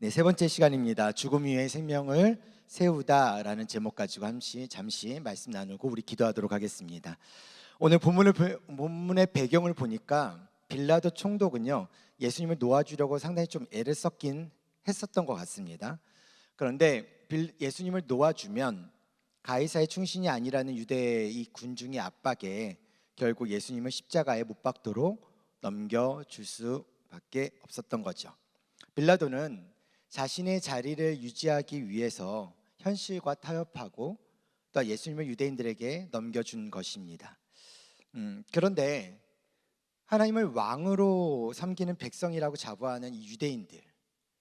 네, 세 번째 시간입니다. 죽음 위에 생명을 세우다라는 제목 가지고 잠시 말씀 나누고 우리 기도하도록 하겠습니다. 오늘 본문의 배경을 보니까 빌라도 총독은요, 예수님을 놓아주려고 상당히 좀 애를 썼긴 했었던 것 같습니다. 그런데 예수님을 놓아주면 가이사의 충신이 아니라는 유대의 이 군중의 압박에 결국 예수님을 십자가에 못 박도록 넘겨줄 수밖에 없었던 거죠. 빌라도는 자신의 자리를 유지하기 위해서 현실과 타협하고 또 예수님을 유대인들에게 넘겨준 것입니다. 그런데 하나님을 왕으로 섬기는 백성이라고 자부하는 이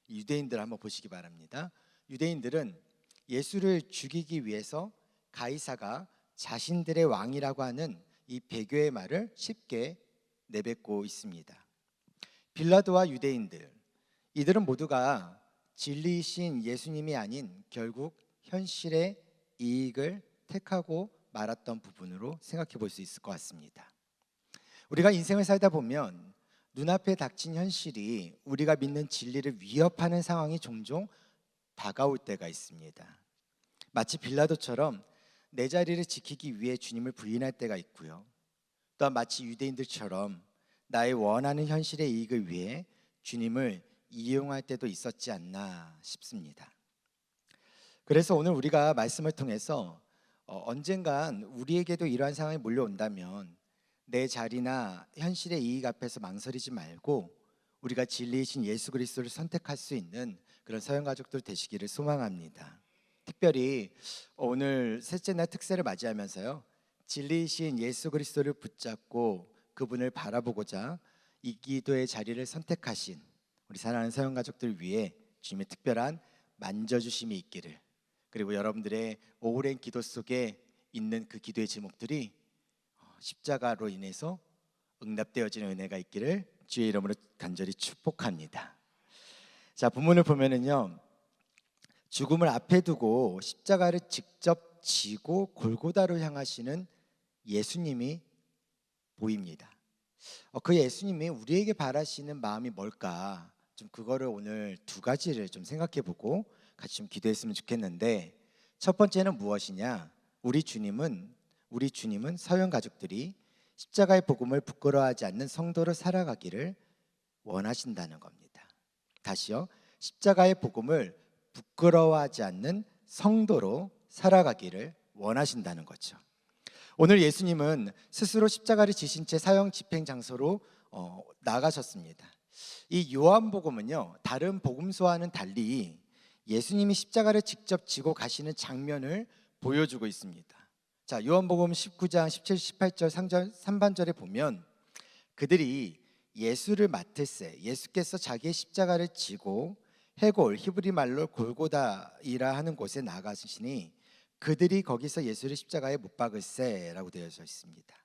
유대인들 한번 보시기 바랍니다. 유대인들은 예수를 죽이기 위해서 가이사가 자신들의 왕이라고 하는 이 배교의 말을 쉽게 내뱉고 있습니다. 빌라도와 유대인들, 이들은 모두가 진리이신 예수님이 아닌 결국 현실의 이익을 택하고 말았던 부분으로 생각해 볼 수 있을 것 같습니다. 우리가 인생을 살다 보면 눈앞에 닥친 현실이 우리가 믿는 진리를 위협하는 상황이 종종 다가올 때가 있습니다. 마치 빌라도처럼 내 자리를 지키기 위해 주님을 부인할 때가 있고요. 또한 마치 유대인들처럼 나의 원하는 현실의 이익을 위해 주님을 이용할 때도 있었지 않나 싶습니다. 그래서 오늘 우리가 말씀을 통해서 언젠간 우리에게도 이러한 상황이 몰려온다면 내 자리나 현실의 이익 앞에서 망설이지 말고 우리가 진리이신 예수 그리스도를 선택할 수 있는 그런 서영 가족들 되시기를 소망합니다. 특별히 오늘 셋째 날 특세를 맞이하면서요, 진리이신 예수 그리스도를 붙잡고 그분을 바라보고자 이 기도의 자리를 선택하신 우리 사랑하는 서영 가족들 위해 주님의 특별한 만져주심이 있기를, 그리고 여러분들의 오랜 기도 속에 있는 그 기도의 제목들이 십자가로 인해서 응답되어지는 은혜가 있기를 주의 이름으로 간절히 축복합니다. 자, 본문을 보면은요, 죽음을 앞에 두고 십자가를 직접 지고 골고다로 향하시는 예수님이 보입니다. 그 예수님이 우리에게 바라시는 마음이 뭘까? 좀 그거를 오늘 두 가지를 좀 생각해보고 같이 좀 기도했으면 좋겠는데, 첫 번째는 무엇이냐? 우리 주님은 서영 가족들이 십자가의 복음을 부끄러워하지 않는 성도로 살아가기를 원하신다는 겁니다. 다시요, 십자가의 복음을 부끄러워하지 않는 성도로 살아가기를 원하신다는 거죠. 오늘 예수님은 스스로 십자가를 지신 채 사형 집행 장소로 나가셨습니다. 이 요한복음은요, 다른 복음서와는 달리 예수님이 십자가를 직접 지고 가시는 장면을 보여주고 있습니다. 자, 요한복음 19장 17, 18절 상반절에 보면 그들이 예수를 맡을세, 예수께서 자기의 십자가를 지고 해골, 히브리 말로 골고다이라 하는 곳에 나가시니 그들이 거기서 예수를 십자가에 못 박을세라고 되어져 있습니다.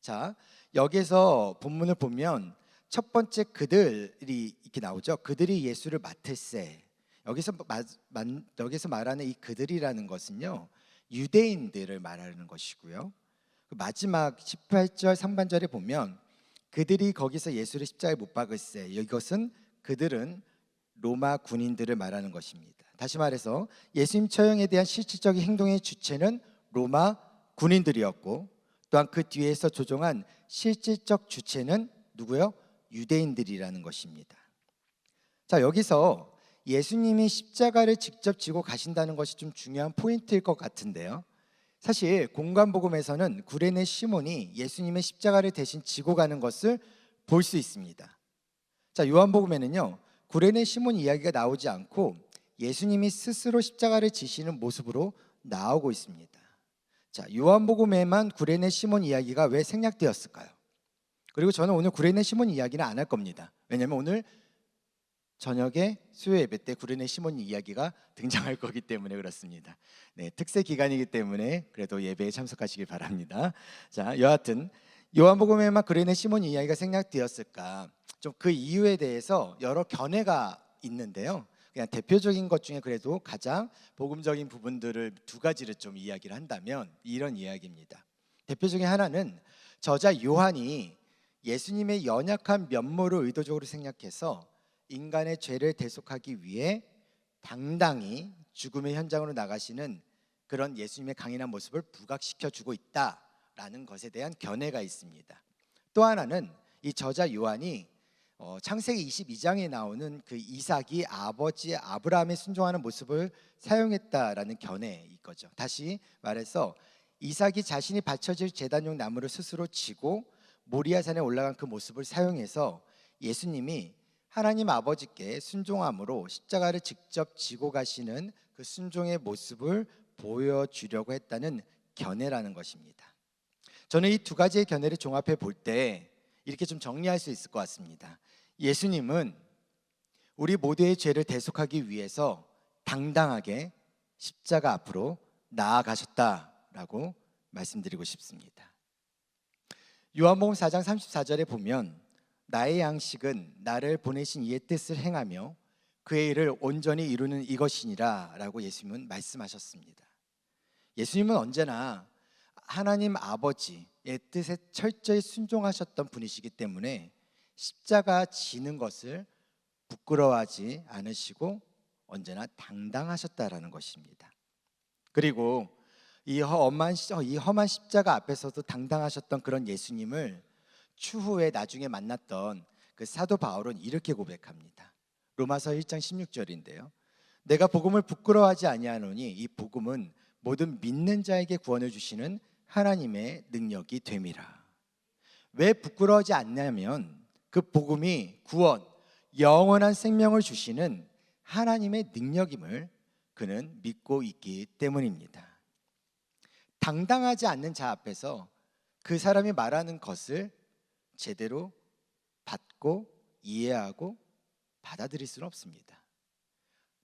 자, 여기서 본문을 보면 첫 번째 그들이 이렇게 나오죠. 그들이 예수를 맡을세. 여기서 말하는 이 그들이라는 것은요, 유대인들을 말하는 것이고요. 마지막 18절 상반절에 보면 그들이 거기서 예수를 십자가에 못 박을세, 이것은 그들은 로마 군인들을 말하는 것입니다. 다시 말해서 예수님 처형에 대한 실질적인 행동의 주체는 로마 군인들이었고, 또한 그 뒤에서 조종한 실질적 주체는 누구요? 유대인들이라는 것입니다. 자, 여기서 예수님이 십자가를 직접 지고 가신다는 것이 좀 중요한 포인트일 것 같은데요, 사실 공관복음에서는 구레네 시몬이 예수님의 십자가를 대신 지고 가는 것을 볼 수 있습니다. 자, 요한복음에는요, 구레네 시몬 이야기가 나오지 않고 예수님이 스스로 십자가를 지시는 모습으로 나오고 있습니다. 자, 요한복음에만 구레네 시몬 이야기가 왜 생략되었을까요? 그리고 저는 오늘 구레네 시몬 이야기는 안 할 겁니다. 왜냐하면 오늘 저녁에 수요 예배 때 구레네 시몬 이야기가 등장할 거기 때문에 그렇습니다. 네, 특세 기간이기 때문에 그래도 예배에 참석하시길 바랍니다. 자, 여하튼 요한복음에만 구레네 시몬 이야기가 생략되었을까? 좀 그 이유에 대해서 여러 견해가 있는데요, 그냥 대표적인 것 중에 그래도 가장 복음적인 부분들을 두 가지를 좀 이야기를 한다면 이런 이야기입니다. 대표적인 하나는 저자 요한이 예수님의 연약한 면모를 의도적으로 생략해서 인간의 죄를 대속하기 위해 당당히 죽음의 현장으로 나가시는 그런 예수님의 강인한 모습을 부각시켜 주고 있다라는 것에 대한 견해가 있습니다. 또 하나는 이 저자 요한이 창세기 22장에 나오는 그 이삭이 아버지 아브라함에 순종하는 모습을 사용했다라는 견해인 거죠. 다시 말해서 이삭이 자신이 바쳐질 제단용 나무를 스스로 지고 모리아산에 올라간 그 모습을 사용해서 예수님이 하나님 아버지께 순종함으로 십자가를 직접 지고 가시는 그 순종의 모습을 보여주려고 했다는 견해라는 것입니다. 저는 이 두 가지의 견해를 종합해 볼 때 이렇게 좀 정리할 수 있을 것 같습니다. 예수님은 우리 모두의 죄를 대속하기 위해서 당당하게 십자가 앞으로 나아가셨다라고 말씀드리고 싶습니다. 요한복음 4장 34절에 보면 나의 양식은 나를 보내신 이의 뜻을 행하며 그의 일을 온전히 이루는 이것이니라 라고 예수님은 말씀하셨습니다. 예수님은 언제나 하나님 아버지의 뜻에 철저히 순종하셨던 분이시기 때문에 십자가 지는 것을 부끄러워하지 않으시고 언제나 당당하셨다라는 것입니다. 그리고 이 험한 십자가 앞에서도 당당하셨던 그런 예수님을 추후에 나중에 만났던 그 사도 바울은 이렇게 고백합니다. 로마서 1장 16절인데요. 내가 복음을 부끄러워하지 아니하노니 이 복음은 모든 믿는 자에게 구원을 주시는 하나님의 능력이 됨이라. 왜 부끄러워하지 않냐면 그 복음이 구원, 영원한 생명을 주시는 하나님의 능력임을 그는 믿고 있기 때문입니다. 당당하지 않는 자 앞에서 그 사람이 말하는 것을 제대로 받고 이해하고 받아들일 수는 없습니다.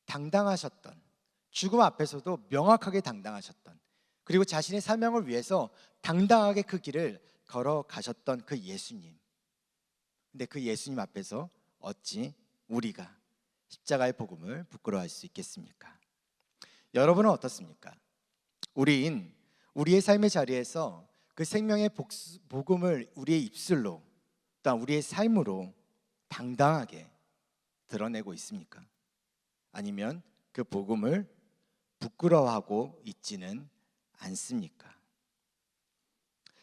당당하셨던, 죽음 앞에서도 명확하게 당당하셨던, 그리고 자신의 사명을 위해서 당당하게 그 길을 걸어가셨던 그 예수님. 근데 그 예수님 앞에서 어찌 우리가 십자가의 복음을 부끄러워할 수 있겠습니까? 여러분은 어떻습니까? 우리의 삶의 자리에서 그 생명의 복음을 우리의 입술로 또한 우리의 삶으로 당당하게 드러내고 있습니까? 아니면 그 복음을 부끄러워하고 있지는 않습니까?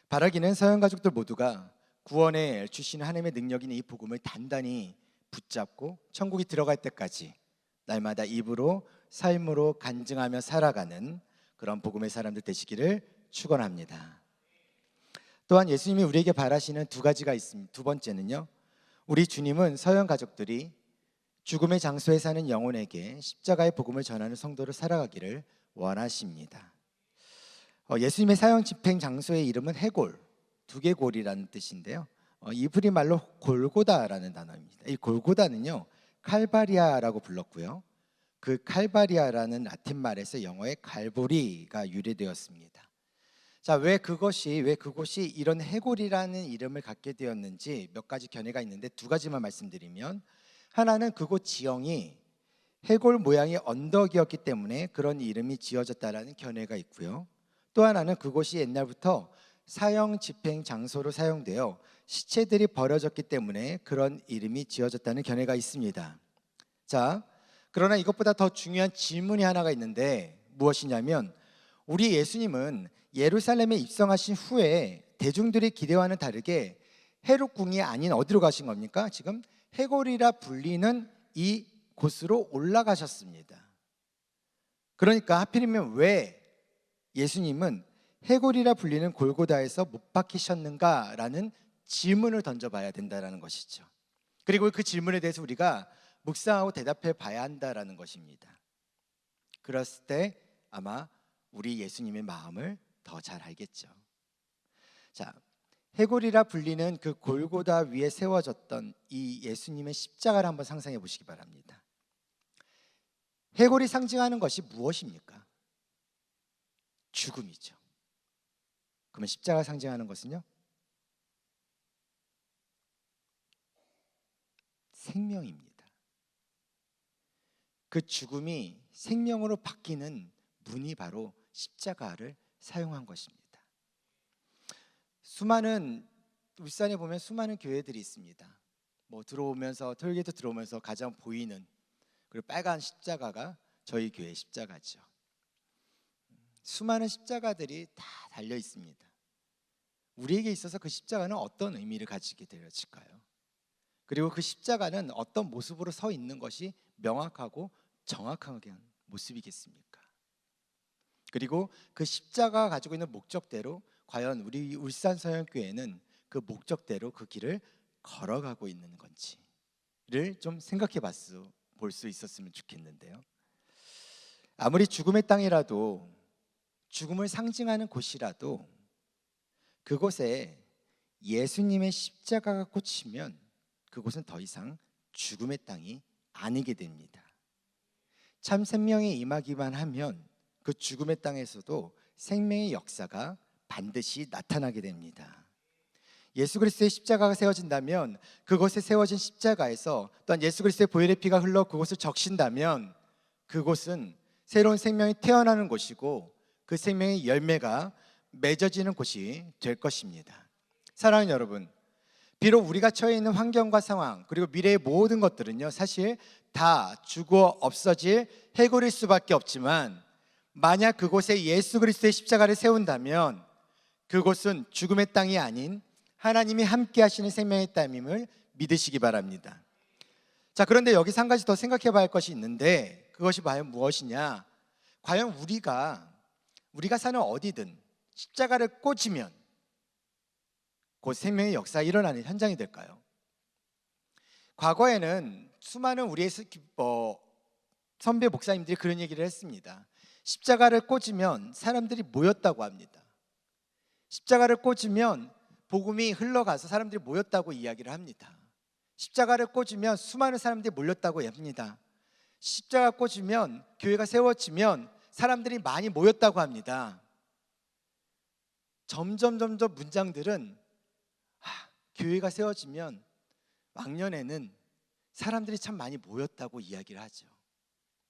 바라기는 서양 가족들 모두가 구원에 주시는 하나님의 능력인 이 복음을 단단히 붙잡고 천국에 들어갈 때까지 날마다 입으로 삶으로 간증하며 살아가는 그런 복음의 사람들 되시기를 축원합니다. 또한 예수님이 우리에게 바라시는 두 가지가 있습니다. 두 번째는요, 우리 주님은 서양 가족들이 죽음의 장소에 사는 영혼에게 십자가의 복음을 전하는 성도를 살아가기를 원하십니다. 예수님의 사형 집행 장소의 이름은 해골, 두개골이라는 뜻인데요. 이브리 말로 골고다라는 단어입니다. 이 골고다는요, 칼바리아라고 불렀고요. 그 칼바리아라는 라틴 말에서 영어의 갈보리가 유래되었습니다. 자, 왜 그곳이 이런 해골이라는 이름을 갖게 되었는지 몇 가지 견해가 있는데 두 가지만 말씀드리면, 하나는 그곳 지형이 해골 모양의 언덕이었기 때문에 그런 이름이 지어졌다라는 견해가 있고요. 또 하나는 그곳이 옛날부터 사형 집행 장소로 사용되어 시체들이 버려졌기 때문에 그런 이름이 지어졌다는 견해가 있습니다. 자, 그러나 이것보다 더 중요한 질문이 하나가 있는데 무엇이냐면, 우리 예수님은 예루살렘에 입성하신 후에 대중들의 기대와는 다르게 헤롯궁이 아닌 어디로 가신 겁니까? 지금 해골이라 불리는 이 곳으로 올라가셨습니다. 그러니까 하필이면 왜 예수님은 해골이라 불리는 골고다에서 못 박히셨는가라는 질문을 던져봐야 된다는 것이죠. 그리고 그 질문에 대해서 우리가 묵상하고 대답해 봐야 한다는 것입니다. 그랬을 때 아마 우리 예수님의 마음을 더 잘 알겠죠. 자, 해골이라 불리는 그 골고다 위에 세워졌던 이 예수님의 십자가를 한번 상상해 보시기 바랍니다. 해골이 상징하는 것이 무엇입니까? 죽음이죠. 그러면 십자가 상징하는 것은요? 생명입니다. 그 죽음이 생명으로 바뀌는 문이 바로 십자가를 사용한 것입니다. 울산에 보면 수많은 교회들이 있습니다. 들어오면서 톨게이트 들어오면서 가장 보이는 그리고 빨간 십자가가 저희 교회 십자가죠. 수많은 십자가들이 다 달려 있습니다. 우리에게 있어서 그 십자가는 어떤 의미를 가지게 되어질까요? 그리고 그 십자가는 어떤 모습으로 서 있는 것이 명확하고 정확한 모습이겠습니까? 그리고 그 십자가가 가지고 있는 목적대로 과연 우리 울산서영교회는 그 목적대로 그 길을 걸어가고 있는 건지를 좀 생각해 볼 수 있었으면 좋겠는데요. 아무리 죽음의 땅이라도, 죽음을 상징하는 곳이라도 그곳에 예수님의 십자가가 꽂히면 그곳은 더 이상 죽음의 땅이 아니게 됩니다. 참 생명이 임하기만 하면 그 죽음의 땅에서도 생명의 역사가 반드시 나타나게 됩니다. 예수 그리스도의 십자가가 세워진다면, 그곳에 세워진 십자가에서 또한 예수 그리스도의 보혈의 피가 흘러 그곳을 적신다면 그곳은 새로운 생명이 태어나는 곳이고 그 생명의 열매가 맺어지는 곳이 될 것입니다. 사랑하는 여러분, 비록 우리가 처해 있는 환경과 상황 그리고 미래의 모든 것들은요, 사실 다 죽어 없어질 해골일 수밖에 없지만, 만약 그곳에 예수 그리스도의 십자가를 세운다면 그곳은 죽음의 땅이 아닌 하나님이 함께 하시는 생명의 땅임을 믿으시기 바랍니다. 자, 그런데 여기서 한 가지 더 생각해 봐야 할 것이 있는데, 그것이 과연 무엇이냐? 과연 우리가 사는 어디든 십자가를 꽂으면 곧 생명의 역사가 일어나는 현장이 될까요? 과거에는 수많은 우리의 선배 목사님들이 그런 얘기를 했습니다. 십자가를 꽂으면 사람들이 모였다고 합니다. 십자가를 꽂으면 복음이 흘러가서 사람들이 모였다고 이야기를 합니다. 십자가를 꽂으면 수많은 사람들이 몰렸다고 합니다. 십자가 꽂으면 교회가 세워지면 사람들이 많이 모였다고 합니다. 점점 문장들은 교회가 세워지면 왕년에는 사람들이 참 많이 모였다고 이야기를 하죠.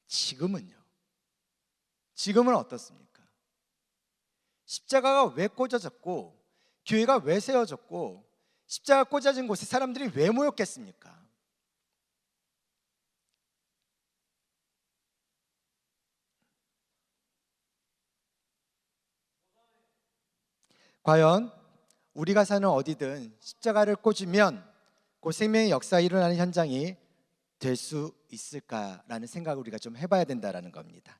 지금은 어떻습니까? 십자가가 왜 꽂아졌고 교회가 왜 세워졌고 십자가 꽂아진 곳에 사람들이 왜 모였겠습니까? 과연 우리가 사는 어디든 십자가를 꽂으면 그 생명의 역사가 일어나는 현장이 될 수 있을까라는 생각을 우리가 좀 해봐야 된다는 겁니다.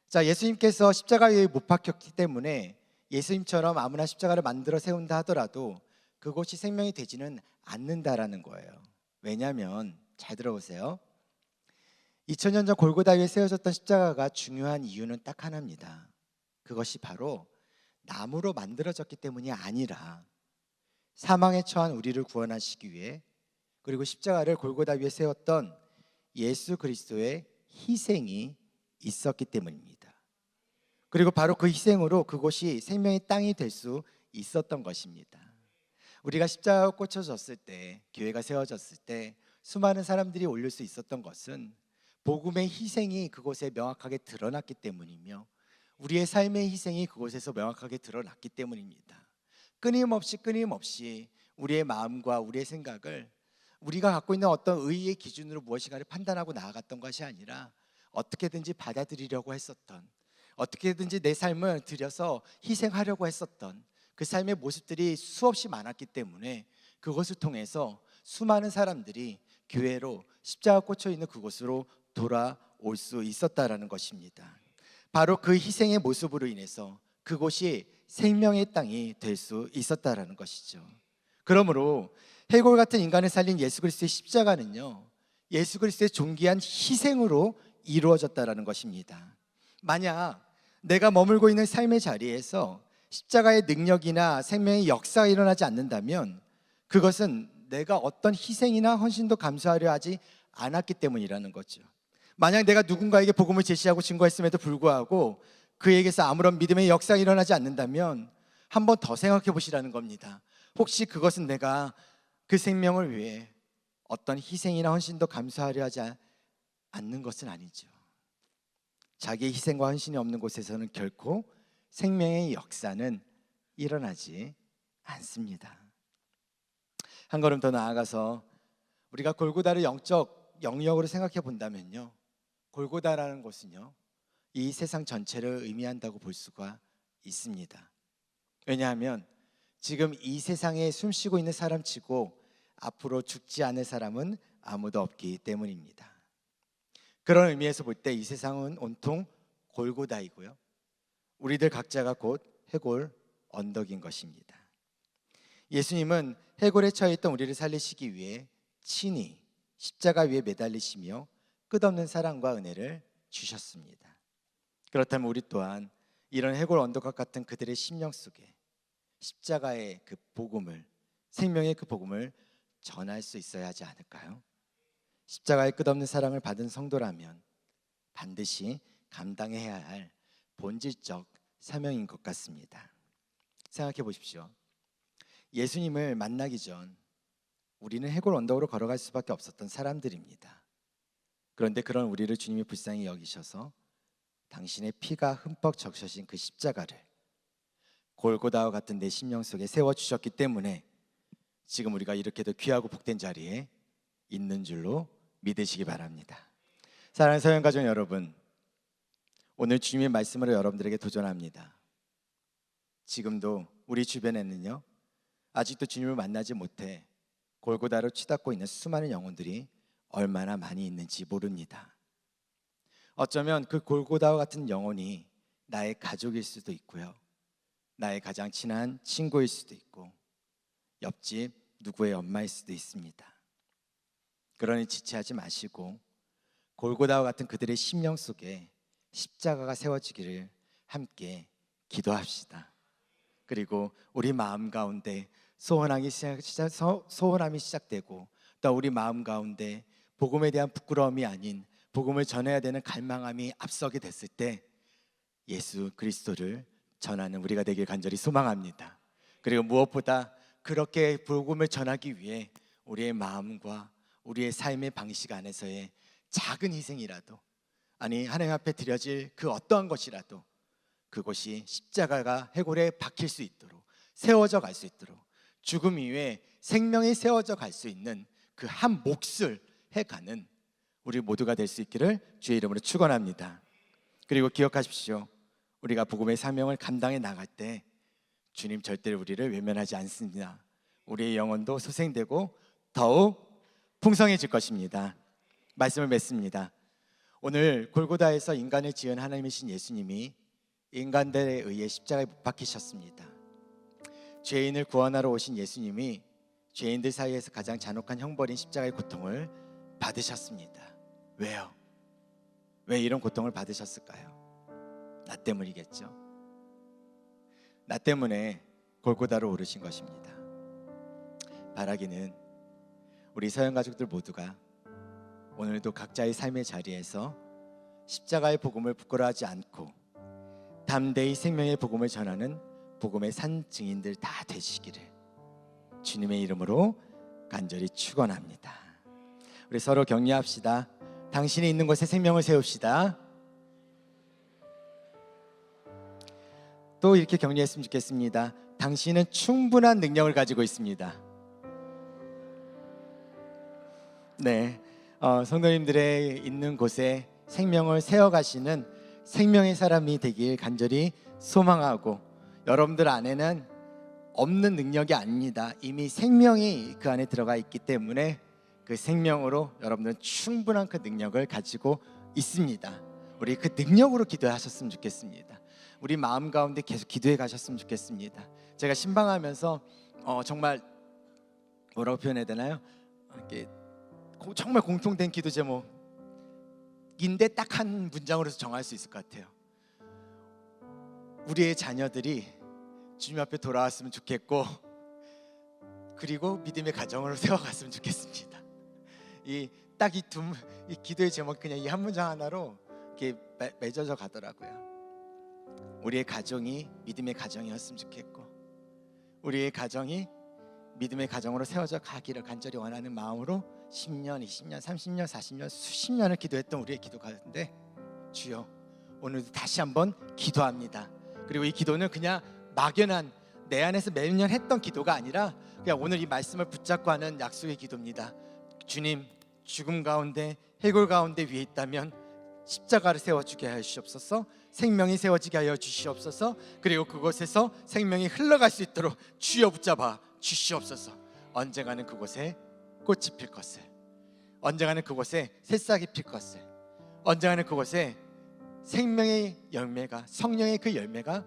자, 예수님께서 십자가 위에 못 박혔기 때문에 예수님처럼 아무나 십자가를 만들어 세운다 하더라도 그곳이 생명이 되지는 않는다라는 거예요. 왜냐하면 잘 들어보세요. 2000년 전 골고다 위에 세워졌던 십자가가 중요한 이유는 딱 하나입니다. 그것이 바로 나무로 만들어졌기 때문이 아니라 사망에 처한 우리를 구원하시기 위해, 그리고 십자가를 골고다 위에 세웠던 예수 그리스도의 희생이 있었기 때문입니다. 그리고 바로 그 희생으로 그곳이 생명의 땅이 될 수 있었던 것입니다. 우리가 십자가가 꽂혀졌을 때, 교회가 세워졌을 때 수많은 사람들이 올릴 수 있었던 것은 복음의 희생이 그곳에 명확하게 드러났기 때문이며 우리의 삶의 희생이 그곳에서 명확하게 드러났기 때문입니다. 끊임없이 우리의 마음과 우리의 생각을 우리가 갖고 있는 어떤 의의 기준으로 무엇인가를 판단하고 나아갔던 것이 아니라 어떻게든지 받아들이려고 했었던, 어떻게든지 내 삶을 들여서 희생하려고 했었던 그 삶의 모습들이 수없이 많았기 때문에 그것을 통해서 수많은 사람들이 교회로 십자가 꽂혀 있는 그곳으로 돌아올 수 있었다라는 것입니다. 바로 그 희생의 모습으로 인해서 그곳이 생명의 땅이 될 수 있었다라는 것이죠. 그러므로 해골 같은 인간을 살린 예수 그리스도의 십자가는요, 예수 그리스도의 존귀한 희생으로 이루어졌다라는 것입니다. 만약 내가 머물고 있는 삶의 자리에서 십자가의 능력이나 생명의 역사가 일어나지 않는다면 그것은 내가 어떤 희생이나 헌신도 감수하려 하지 않았기 때문이라는 거죠. 만약 내가 누군가에게 복음을 제시하고 증거했음에도 불구하고 그에게서 아무런 믿음의 역사가 일어나지 않는다면 한 번 더 생각해 보시라는 겁니다. 혹시 그것은 내가 그 생명을 위해 어떤 희생이나 헌신도 감수하려 하지 않는 것은 아니죠. 자기의 희생과 헌신이 없는 곳에서는 결코 생명의 역사는 일어나지 않습니다. 한 걸음 더 나아가서 우리가 골고다를 영적 영역으로 생각해 본다면요, 골고다라는 곳은요, 이 세상 전체를 의미한다고 볼 수가 있습니다. 왜냐하면 지금 이 세상에 숨쉬고 있는 사람치고 앞으로 죽지 않을 사람은 아무도 없기 때문입니다. 그런 의미에서 볼 때 이 세상은 온통 골고다이고요, 우리들 각자가 곧 해골 언덕인 것입니다. 예수님은 해골에 처해 있던 우리를 살리시기 위해 친히 십자가 위에 매달리시며 끝없는 사랑과 은혜를 주셨습니다. 그렇다면 우리 또한 이런 해골 언덕과 같은 그들의 심령 속에 십자가의 그 복음을, 생명의 그 복음을 전할 수 있어야 하지 않을까요? 십자가의 끝없는 사랑을 받은 성도라면 반드시 감당해야 할 본질적 사명인 것 같습니다. 생각해 보십시오. 예수님을 만나기 전 우리는 해골 언덕으로 걸어갈 수밖에 없었던 사람들입니다. 그런데 그런 우리를 주님이 불쌍히 여기셔서 당신의 피가 흠뻑 적셔진 그 십자가를 골고다와 같은 내 심령 속에 세워주셨기 때문에 지금 우리가 이렇게도 귀하고 복된 자리에 있는 줄로 믿으시기 바랍니다. 사랑하는 서영가족 여러분, 오늘 주님의 말씀으로 여러분들에게 도전합니다. 지금도 우리 주변에는요, 아직도 주님을 만나지 못해 골고다로 치닫고 있는 수많은 영혼들이 얼마나 많이 있는지 모릅니다. 어쩌면 그 골고다와 같은 영혼이 나의 가족일 수도 있고요, 나의 가장 친한 친구일 수도 있고, 옆집 누구의 엄마일 수도 있습니다. 그러니 지체하지 마시고 골고다와 같은 그들의 심령 속에 십자가가 세워지기를 함께 기도합시다. 그리고 우리 마음 가운데 소원함이 시작되고, 또 우리 마음 가운데 복음에 대한 부끄러움이 아닌 복음을 전해야 되는 갈망함이 앞서게 됐을 때 예수 그리스도를 전하는 우리가 되길 간절히 소망합니다. 그리고 무엇보다 그렇게 복음을 전하기 위해 우리의 마음과 우리의 삶의 방식 안에서의 작은 희생이라도, 아니 하나님 앞에 드려질 그 어떠한 것이라도 그것이 십자가가 해골에 박힐 수 있도록, 세워져 갈 수 있도록, 죽음 이후에 생명이 세워져 갈 수 있는 그 한 몫을 해가는 우리 모두가 될 수 있기를 주의 이름으로 축원합니다. 그리고 기억하십시오. 우리가 복음의 사명을 감당해 나갈 때 주님 절대로 우리를 외면하지 않습니다. 우리의 영혼도 소생되고 더욱 풍성해질 것입니다. 말씀을 맺습니다. 오늘 골고다에서 인간을 지은 하나님이신 예수님이 인간들에 의해 십자가에 못 박히셨습니다. 죄인을 구원하러 오신 예수님이 죄인들 사이에서 가장 잔혹한 형벌인 십자가의 고통을 받으셨습니다. 왜요? 왜 이런 고통을 받으셨을까요? 나 때문이겠죠. 나 때문에 골고다로 오르신 것입니다. 바라기는 우리 서영 가족들 모두가 오늘도 각자의 삶의 자리에서 십자가의 복음을 부끄러워하지 않고 담대히 생명의 복음을 전하는 복음의 산 증인들 다 되시기를 주님의 이름으로 간절히 축원합니다. 우리 서로 격려합시다. 당신이 있는 곳에 생명을 세웁시다. 또 이렇게 격려했으면 좋겠습니다. 당신은 충분한 능력을 가지고 있습니다. 네, 성도님들의 있는 곳에 생명을 세워가시는 생명의 사람이 되길 간절히 소망하고, 여러분들 안에는 없는 능력이 아닙니다. 이미 생명이 그 안에 들어가 있기 때문에 그 생명으로 여러분들은 충분한 그 능력을 가지고 있습니다. 우리 그 능력으로 기도하셨으면 좋겠습니다. 우리 마음 가운데 계속 기도해 가셨으면 좋겠습니다. 제가 신방하면서 정말 뭐라고 표현해야 되나요? 이렇게 정말 공통된 기도 제목인데 딱 한 문장으로 정할 수 있을 것 같아요. 우리의 자녀들이 주님 앞에 돌아왔으면 좋겠고, 그리고 믿음의 가정으로 세워갔으면 좋겠습니다. 이 기도의 제목, 그냥 이 한 문장 하나로 이렇게 맺어져 가더라고요. 우리의 가정이 믿음의 가정이었으면 좋겠고, 우리의 가정이 믿음의 가정으로 세워져 가기를 간절히 원하는 마음으로 10년, 20년, 30년, 40년, 수십 년을 기도했던 우리의 기도 가운데 주여 오늘도 다시 한번 기도합니다. 그리고 이 기도는 그냥 막연한 내 안에서 매년 했던 기도가 아니라 그냥 오늘 이 말씀을 붙잡고 하는 약속의 기도입니다. 주님, 죽음 가운데 해골 가운데 위에 있다면 십자가를 세워주게 하여 주시옵소서. 생명이 세워지게 하여 주시옵소서. 그리고 그곳에서 생명이 흘러갈 수 있도록 주여 붙잡아 주시옵소서. 언젠가는 그곳에 꽃이 필 것을, 언젠가는 그곳에 새싹이 필 것을, 언젠가는 그곳에 생명의 열매가, 성령의 그 열매가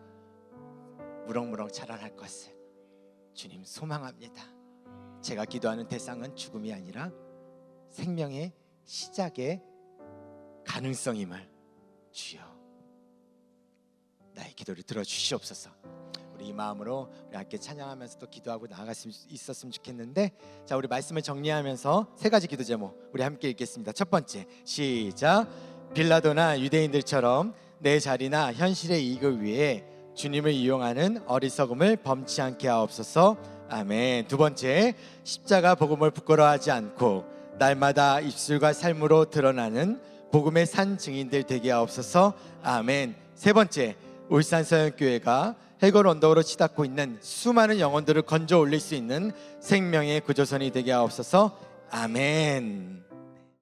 무럭무럭 자라날 것을 주님 소망합니다. 제가 기도하는 대상은 죽음이 아니라 생명의 시작의 가능성임을 주여 나의 기도를 들어주시옵소서. 우리 이 마음으로 우리 함께 찬양하면서 또 기도하고 나아갈 수 있었으면 좋겠는데, 자, 우리 말씀을 정리하면서 세 가지 기도 제목 우리 함께 읽겠습니다. 첫 번째, 시작. 빌라도나 유대인들처럼 내 자리나 현실의 이익을 위해 주님을 이용하는 어리석음을 범치 않게 하옵소서. 아멘. 두 번째, 십자가 복음을 부끄러워하지 않고 날마다 입술과 삶으로 드러나는 복음의 산 증인들 되게 하옵소서. 아멘. 세 번째, 울산서연교회가 해골 언덕으로 치닫고 있는 수많은 영혼들을 건져 올릴 수 있는 생명의 구조선이 되게 하옵소서. 아멘.